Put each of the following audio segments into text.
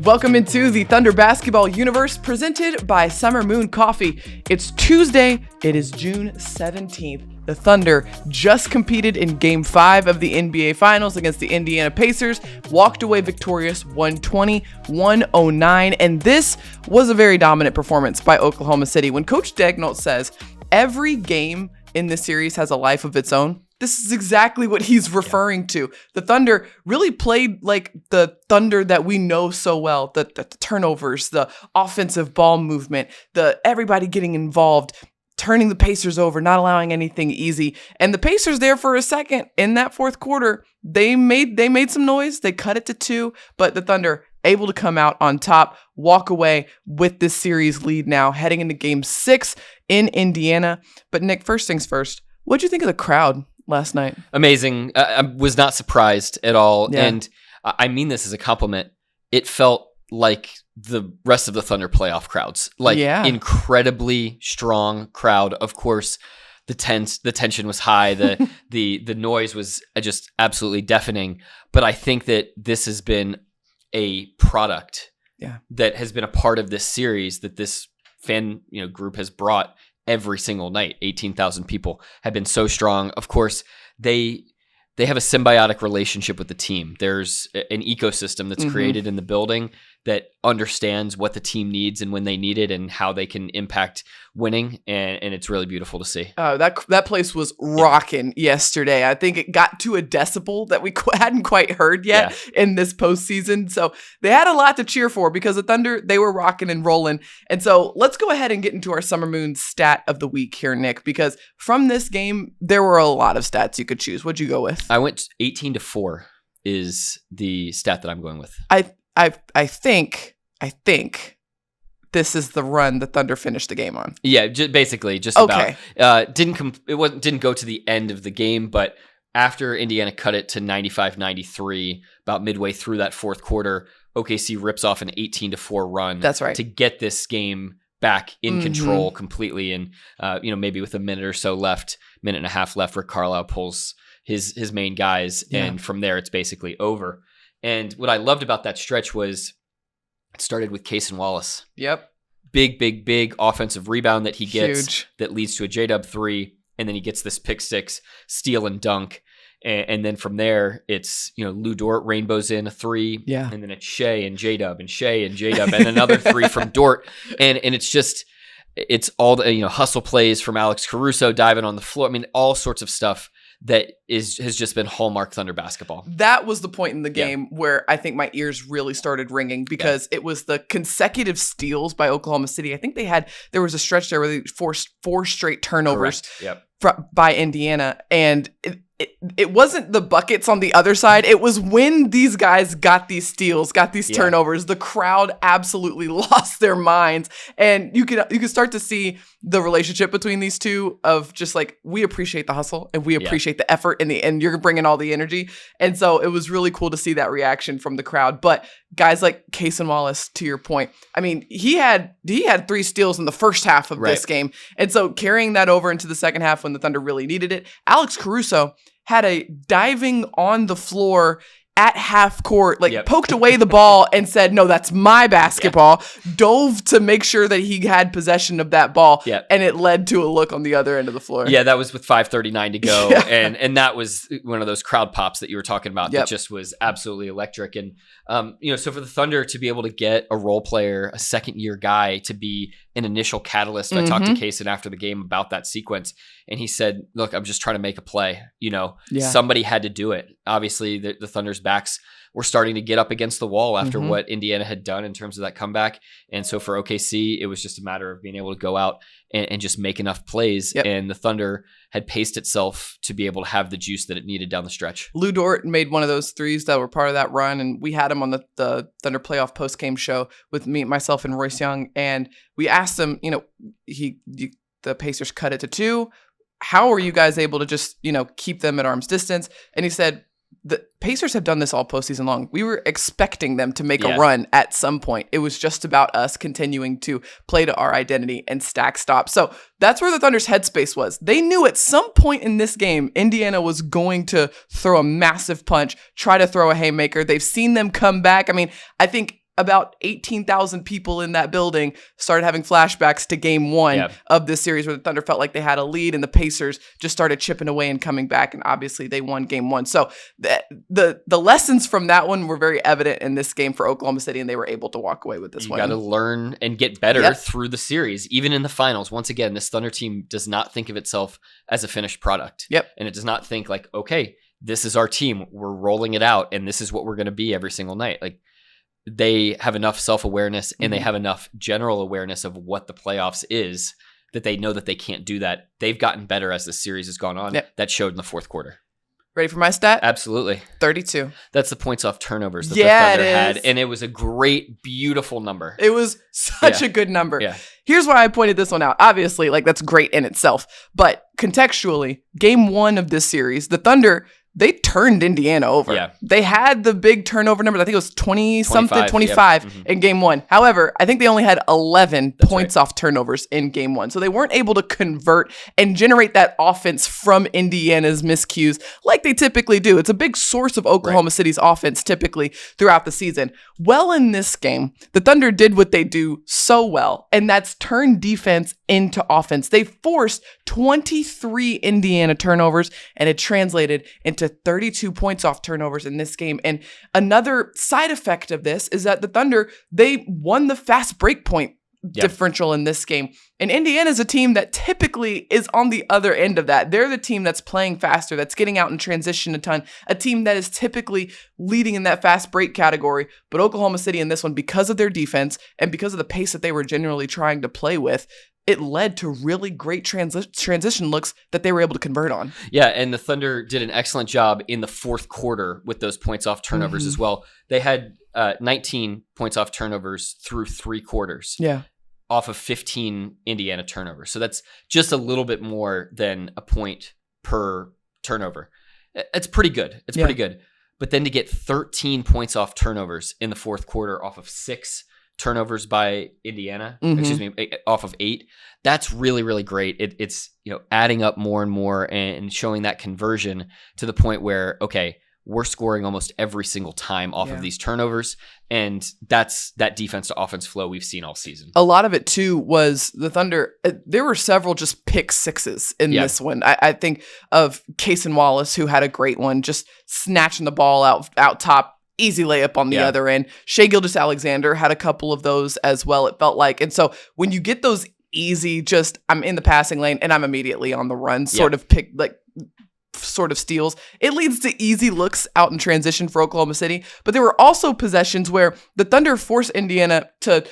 Welcome into the Thunder Basketball Universe presented by Summer Moon Coffee. It's Tuesday. It is June 17th. The Thunder just competed in Game 5 of the NBA Finals against the Indiana Pacers, walked away victorious 120-109, and this was a very dominant performance by Oklahoma City. When Coach Daigneault says every game in this series has a life of its own, this is exactly what he's referring to. The Thunder really played like the Thunder that we know so well. The turnovers, the offensive ball movement, the everybody getting involved, turning the Pacers over, not allowing anything easy. And the Pacers there for a second in that fourth quarter, they made some noise. They cut it to 2, but the Thunder able to come out on top, walk away with this series lead now, heading into Game 6 in Indiana. But Nick, first things first, what'd you think of the crowd last night? Amazing. I was not surprised at all. Yeah. And I mean this as a compliment. It felt like the rest of the Thunder playoff crowds, incredibly strong crowd. Of course, the tension was high. The noise was just absolutely deafening. But I think that this has been a product that has been a part of this series that this fan group has brought every single night. 18,000 people have been so strong. Of course, they have a symbiotic relationship with the team. There's an ecosystem that's created in the building that understands what the team needs and when they need it and how they can impact winning. And it's really beautiful to see. That place was rocking yesterday. I think it got to a decibel that we hadn't quite heard yet in this postseason. So they had a lot to cheer for because the Thunder, they were rocking and rolling. And so let's go ahead and get into our Summer Moon stat of the week here, Nick, because from this game, there were a lot of stats you could choose. What'd you go with? I went 18-4 is the stat that I'm going with. I think this is the run the Thunder finished the game on. Yeah, basically just okay. About. Didn't go to the end of the game, but after Indiana cut it to 95-93, about midway through that fourth quarter, OKC rips off an 18-4 run. That's right. To get this game back in control completely, and maybe with a minute or so left, minute and a half left, Rick Carlisle pulls his main guys, and from there it's basically over. And what I loved about that stretch was it started with Cason Wallace. Yep. Big offensive rebound that he gets. Huge. That leads to a J-Dub 3, and then he gets this pick 6, steal and dunk. And then from there, it's, Lou Dort rainbows in a 3, and then it's Shai and J-Dub and Shai and J-Dub and another 3 from Dort. And it's all the, hustle plays from Alex Caruso diving on the floor. I mean, all sorts of stuff that has just been hallmark Thunder basketball. That was the point in the game where I think my ears really started ringing because it was the consecutive steals by Oklahoma City. I think there was a stretch there where they forced 4 straight turnovers by Indiana, and it wasn't the buckets on the other side. It was when these guys got these steals, got these turnovers, the crowd absolutely lost their minds. And you could start to see the relationship between these two of just like, we appreciate the hustle and we appreciate the effort and you're bringing all the energy. And so it was really cool to see that reaction from the crowd. But guys like Cason Wallace, to your point, I mean, he had 3 steals in the first half of this game. And so carrying that over into the second half when the Thunder really needed it, Alex Caruso had a diving on the floor at half court, poked away the ball and said, no, that's my basketball, dove to make sure that he had possession of that ball, and it led to a look on the other end of the floor. Yeah, that was with 5:39 to go, and that was one of those crowd pops that you were talking about that just was absolutely electric. And, so for the Thunder to be able to get a role player, a second-year guy, to be an initial catalyst, I talked to Cason after the game about that sequence, and he said, look, I'm just trying to make a play. Somebody had to do it. Obviously, the Thunder's backs were starting to get up against the wall after what Indiana had done in terms of that comeback. And so for OKC, it was just a matter of being able to go out and just make enough plays. And the Thunder had paced itself to be able to have the juice that it needed down the stretch. Lou Dort made one of those 3s that were part of that run, and we had him on the Thunder playoff post-game show with myself and Royce Young, and we asked him, the Pacers cut it to 2. How were you guys able to just, keep them at arm's distance? And he said, the Pacers have done this all postseason long. We were expecting them to make a run at some point. It was just about us continuing to play to our identity and stack stops. So that's where the Thunder's headspace was. They knew at some point in this game, Indiana was going to throw a massive punch, try to throw a haymaker. They've seen them come back. I mean, I think about 18,000 people in that building started having flashbacks to game one of this series where the Thunder felt like they had a lead and the Pacers just started chipping away and coming back. And obviously they won game one. So the lessons from that one were very evident in this game for Oklahoma City, and they were able to walk away with this win. You got to learn and get better through the series, even in the finals. Once again, this Thunder team does not think of itself as a finished product. And it does not think like, okay, this is our team. We're rolling it out, and this is what we're going to be every single night. Like, they have enough self-awareness and they have enough general awareness of what the playoffs is that they know that they can't do that. They've gotten better as the series has gone on. That showed in the fourth quarter. Ready for my stat? Absolutely. 32. That's the points off turnovers that the Thunder had. And it was a great, beautiful number. It was such a good number. Here's why I pointed this one out. Obviously, like, that's great in itself. But contextually, game one of this series, the Thunder, they turned Indiana over. They had the big turnover numbers. I think it was 25 in game one. However, I think they only had 11 points off turnovers in game one. So they weren't able to convert and generate that offense from Indiana's miscues like they typically do. It's a big source of Oklahoma City's offense typically throughout the season. Well, in this game, the Thunder did what they do so well, and that's turn defense into offense. They forced 23 Indiana turnovers, and it translated into 32 points off turnovers in this game. And another side effect of this is that the Thunder, they won the fast break point differential in this game. And Indiana's a team that typically is on the other end of that. They're the team that's playing faster, that's getting out in transition a ton, a team that is typically leading in that fast break category. But Oklahoma City in this one, because of their defense and because of the pace that they were generally trying to play with, it led to really great transition looks that they were able to convert on. Yeah, and the Thunder did an excellent job in the fourth quarter with those points off turnovers as well. They had 19 points off turnovers through 3 quarters. Off of 15 Indiana turnovers. So that's just a little bit more than a point per turnover. It's pretty good. It's pretty good. But then to get 13 points off turnovers in the fourth quarter off of 6 turnovers by Indiana, off of 8. That's really, really great. It's adding up more and more and showing that conversion to the point where, okay, we're scoring almost every single time off of these turnovers. And that's that defense to offense flow we've seen all season. A lot of it, too, was the Thunder. There were several just pick sixes in this one. I think of Cason Wallace, who had a great one, just snatching the ball out top. Easy layup on the other end. Shai Gilgeous-Alexander had a couple of those as well, it felt like. And so when you get those easy, just I'm in the passing lane and I'm immediately on the run sort of steals, it leads to easy looks out in transition for Oklahoma City. But there were also possessions where the Thunder forced Indiana to,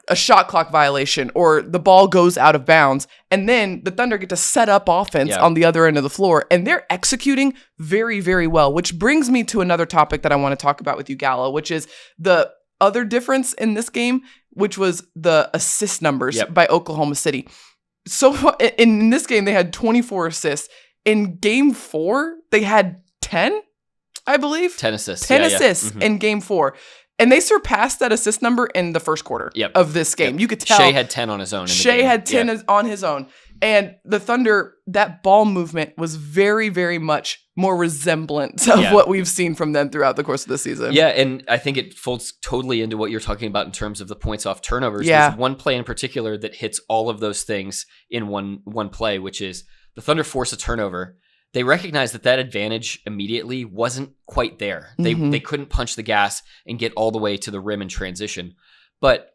a shot clock violation or the ball goes out of bounds. And then the Thunder get to set up offense on the other end of the floor. And they're executing very, very well, which brings me to another topic that I want to talk about with you, Gallo, which is the other difference in this game, which was the assist numbers by Oklahoma City. So in this game, they had 24 assists. In game 4, they had 10, I believe. 10 assists. 10 assists in game 4. And they surpassed that assist number in the first quarter of this game. You could tell. Shai had 10 on his own. Shai had 10 on his own. And the Thunder, that ball movement was very, very much more resemblant of what we've seen from them throughout the course of the season. Yeah, and I think it folds totally into what you're talking about in terms of the points off turnovers. There's one play in particular that hits all of those things in one play, which is the Thunder force a turnover. They recognized that advantage immediately wasn't quite there. They couldn't punch the gas and get all the way to the rim in transition. But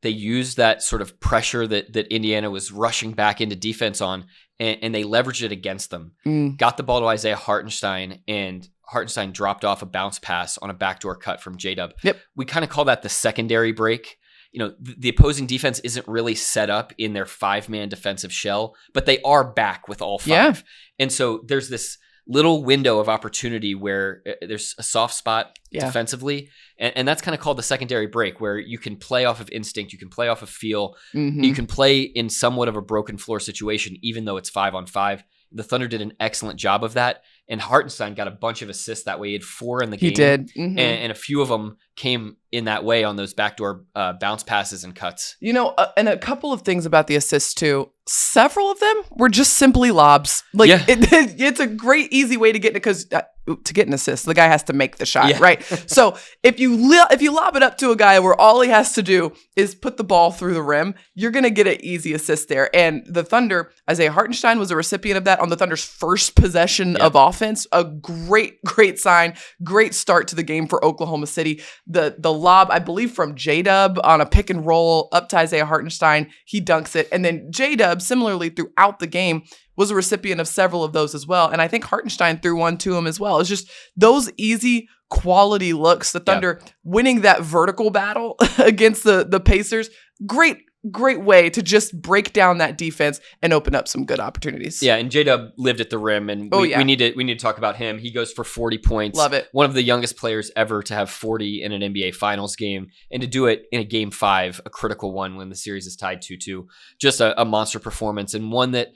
they used that sort of pressure that Indiana was rushing back into defense on, and they leveraged it against them. Got the ball to Isaiah Hartenstein, and Hartenstein dropped off a bounce pass on a backdoor cut from J-Dub. We kind of call that the secondary break. The opposing defense isn't really set up in their 5-man defensive shell, but they are back with all 5. And so there's this little window of opportunity where there's a soft spot defensively. And that's kind of called the secondary break, where you can play off of instinct, you can play off of feel, you can play in somewhat of a broken floor situation, even though it's 5-on-5. The Thunder did an excellent job of that. And Hartenstein got a bunch of assists that way. He had 4 in the game. He did. Mm-hmm. And a few of them came in that way on those backdoor bounce passes and cuts. And a couple of things about the assists too. Several of them were just simply lobs. It's a great, easy way to get it because to get an assist, the guy has to make the shot, right? So if you lob it up to a guy where all he has to do is put the ball through the rim, you're going to get an easy assist there. And the Thunder, Isaiah Hartenstein was a recipient of that on the Thunder's first possession of offense. A great sign, great start to the game for Oklahoma City. The lob, I believe, from J-Dub on a pick and roll up to Isaiah Hartenstein, he dunks it. And then J-Dub, similarly throughout the game, was a recipient of several of those as well. And I think Hartenstein threw one to him as well. It's just those easy quality looks. The Thunder winning that vertical battle against the Pacers. Great way to just break down that defense and open up some good opportunities. Yeah, and J-Dub lived at the rim, and we need to talk about him. He goes for 40 points. Love it. One of the youngest players ever to have 40 in an NBA Finals game, and to do it in a Game 5, a critical one when the series is tied 2-2. Just a monster performance, and one that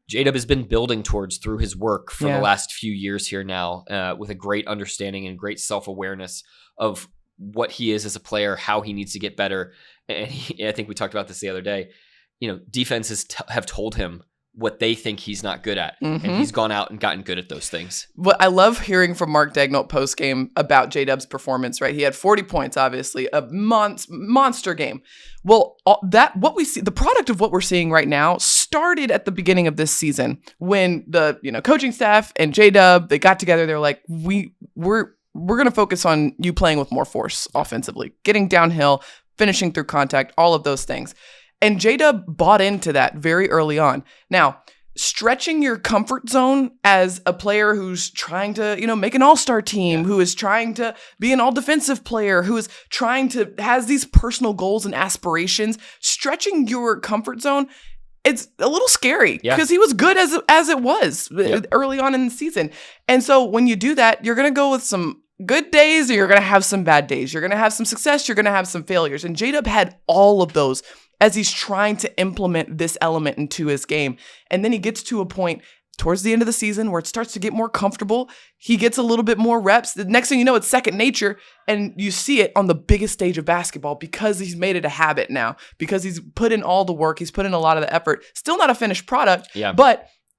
J-Dub has been building towards through his work for the last few years here now, with a great understanding and great self-awareness of what he is as a player, how he needs to get better. And I think we talked about this the other day. Defenses have told him what they think he's not good at, and he's gone out and gotten good at those things. What I love hearing from Mark Daigneault post-game about J-Dub's performance, right? He had 40 points, obviously, a monster game. Well, what we see, the product of what we're seeing right now started at the beginning of this season when the coaching staff and J-Dub, they got together. They're like, we're going to focus on you playing with more force offensively, getting downhill, finishing through contact, all of those things. And J-Dub bought into that very early on. Now, stretching your comfort zone as a player who's trying to, make an all-star team, who is trying to be an all-defensive player, who is has these personal goals and aspirations, stretching your comfort zone, it's a little scary because he was good as it was early on in the season. And so when you do that, you're going to go with some good days or you're going to have some bad days. You're going to have some success. You're going to have some failures. And J-Dub had all of those as he's trying to implement this element into his game. And then he gets to a point towards the end of the season where it starts to get more comfortable. He gets a little bit more reps. The next thing you know, it's second nature. And you see it on the biggest stage of basketball because he's made it a habit now, because he's put in all the work. He's put in a lot of the effort. Still not a finished product,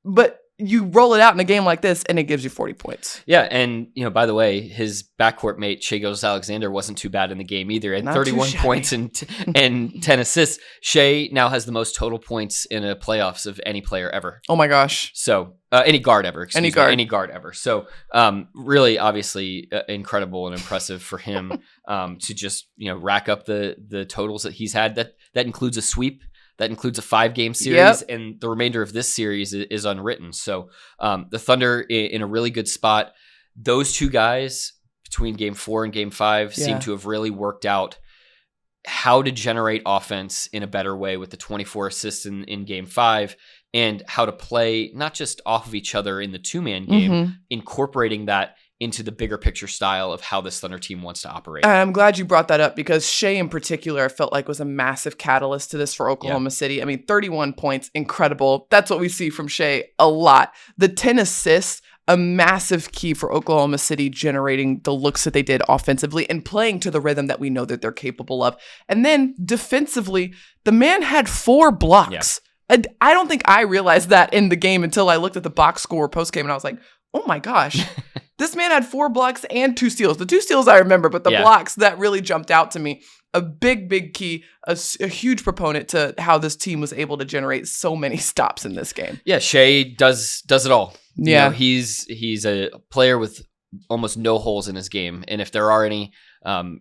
but you roll it out in a game like this and it gives you 40 points. Yeah, and by the way, his backcourt mate Shai Gilgeous-Alexander wasn't too bad in the game either. At 31 points and 10 assists. Shai now has the most total points in a playoffs of any player ever. Oh my gosh. So any guard ever. Any guard ever. So really, obviously, incredible and impressive for him to just rack up the totals that he's had. That includes a sweep. That includes a 5-game series, and the remainder of this series is unwritten. So the Thunder in a really good spot. Those two guys between Game 4 and Game 5 seem to have really worked out how to generate offense in a better way with the 24 assists in Game 5, and how to play not just off of each other in the two-man game, incorporating that into the bigger picture style of how this Thunder team wants to operate. I'm glad you brought that up because Shai in particular, I felt like was a massive catalyst to this for Oklahoma City. I mean, 31 points, incredible. That's what we see from Shai a lot. The 10 assists, a massive key for Oklahoma City generating the looks that they did offensively and playing to the rhythm that we know that they're capable of. And then defensively, the man had 4 blocks. Yeah. I don't think I realized that in the game until I looked at the box score post-game and I was like, oh my gosh. This man had 4 blocks and 2 steals. The 2 steals I remember, but the blocks, that really jumped out to me. A big key, a huge proponent to how this team was able to generate so many stops in this game. Yeah, Shai does it all. Yeah. He's a player with almost no holes in his game. And if there are any,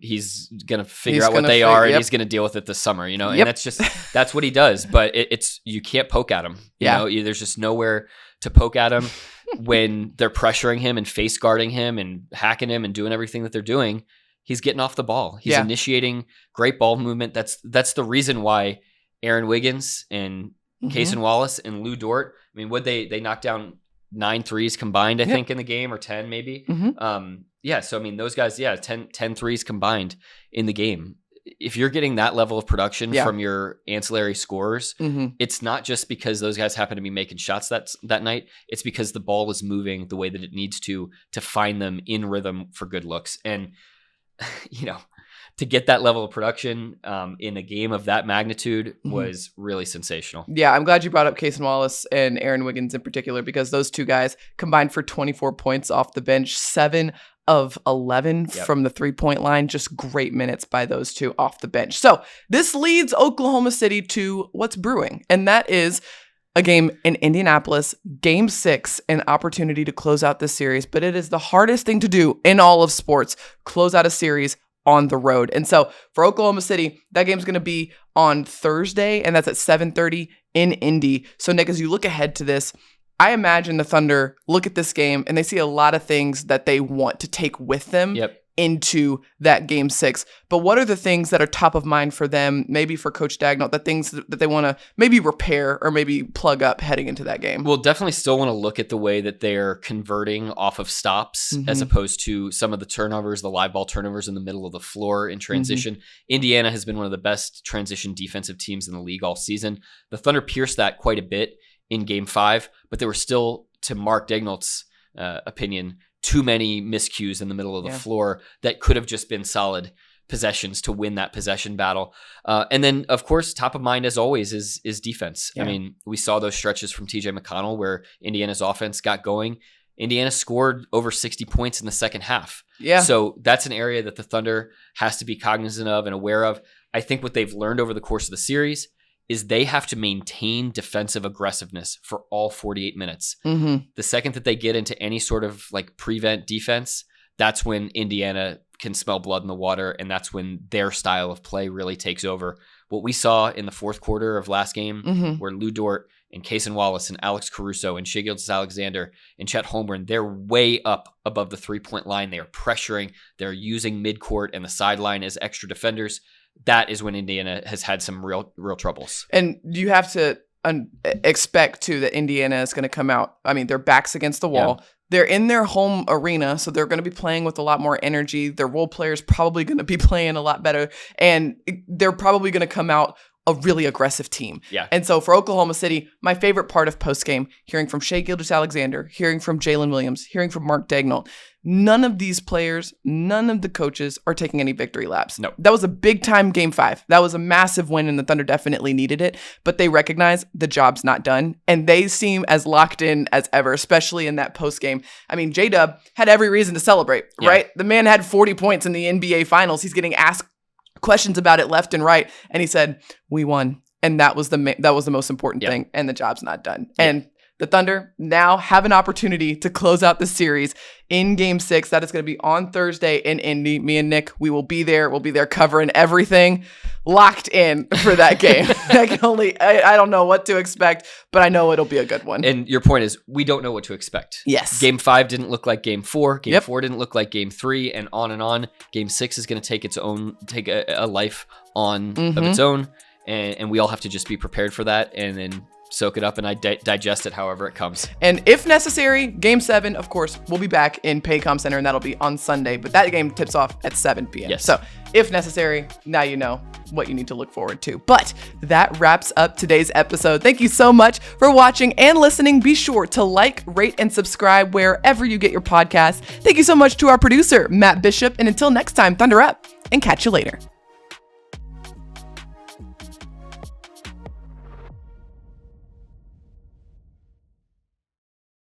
he's going to figure out what they are, and he's going to deal with it this summer, and that's what he does. But you can't poke at him. There's just nowhere to poke at him. When they're pressuring him and face guarding him and hacking him and doing everything that they're doing, he's getting off the ball. He's initiating great ball movement. That's the reason why Aaron Wiggins and Cason Wallace and Lou Dort, I mean, they knocked down 9 threes combined, I think, in the game, or 10 maybe. So I mean, those guys, 10 threes combined in the game. if you're getting that level of production from your ancillary scorers, it's not just because those guys happen to be making shots that night. It's because the ball is moving the way that it needs to find them in rhythm for good looks. And, to get that level of production in a game of that magnitude was really sensational. Yeah, I'm glad you brought up Cason Wallace and Aaron Wiggins in particular, because those two guys combined for 24 points off the bench, 7 of 11 from the 3-point line. Just great minutes by those two off the bench. So this leads Oklahoma City to what's brewing, and that is a game in Indianapolis, Game 6, an opportunity to close out this series. But it is the hardest thing to do in all of sports, close out a series on the road. And so for Oklahoma City, that game's going to be on Thursday, and that's at 7:30 in Indy. So Nick, as you look ahead to this, I imagine the Thunder look at this game and they see a lot of things that they want to take with them into that Game 6. But what are the things that are top of mind for them, maybe for Coach Dagnall, the things that they want to maybe repair or maybe plug up heading into that game? We'll definitely still want to look at the way that they're converting off of stops as opposed to some of the turnovers, the live ball turnovers in the middle of the floor in transition. Indiana has been one of the best transition defensive teams in the league all season. The Thunder pierced that quite a bit in Game 5, but there were still, to Mark Dagnall's opinion, too many miscues in the middle of the floor that could have just been solid possessions to win that possession battle. And then, of course, top of mind, as always, is defense. I mean, we saw those stretches from TJ McConnell where Indiana's offense got going. Indiana scored over 60 points in the second half. So that's an area that the Thunder has to be cognizant of and aware of. I think what they've learned over the course of the series is they have to maintain defensive aggressiveness for all 48 minutes. The second that they get into any sort of prevent defense, that's when Indiana can smell blood in the water, and that's when their style of play really takes over. What we saw in the fourth quarter of last game, where Lou Dort and Cason Wallace and Alex Caruso and Shai Gilgeous-Alexander and Chet Holmgren, they're way up above the 3-point line. They are pressuring. They're using midcourt and the sideline as extra defenders. That is when Indiana has had some real troubles. And you have to expect, too, that Indiana is going to come out. I mean, their back's against the wall. They're in their home arena, so they're going to be playing with a lot more energy. Their role players probably going to be playing a lot better, and they're probably going to come out a really aggressive team. And so for Oklahoma City, my favorite part of postgame, hearing from Shai Gilgeous-Alexander, hearing from Jalen Williams, hearing from Mark Dagnall, none of these players, none of the coaches are taking any victory laps. No. That was a big time Game 5. That was a massive win, and the Thunder definitely needed it, but they recognize the job's not done, and they seem as locked in as ever, especially in that postgame. I mean, J-Dub had every reason to celebrate, right? The man had 40 points in the NBA Finals. He's getting asked questions about it left and right, and he said, "We won," and that was the most important thing, and the job's not done. And the Thunder now have an opportunity to close out the series in Game 6. That is going to be on Thursday in Indy. Me and Nick, we will be there. We'll be there covering everything, locked in for that game. I don't know what to expect, but I know it'll be a good one. And your point is, we don't know what to expect. Yes. Game 5 didn't look like Game 4. Game 4 didn't look like Game 3, and on and on. Game 6 is going to take a life on of its own, and we all have to just be prepared for that, and then soak it up and digest it however it comes. And if necessary, Game 7, of course, we'll be back in Paycom Center, and that'll be on Sunday. But that game tips off at 7 p.m. Yes. So if necessary, now you know what you need to look forward to. But that wraps up today's episode. Thank you so much for watching and listening. Be sure to like, rate, and subscribe wherever you get your podcasts. Thank you so much to our producer, Matt Bishop. And until next time, Thunder up, and catch you later.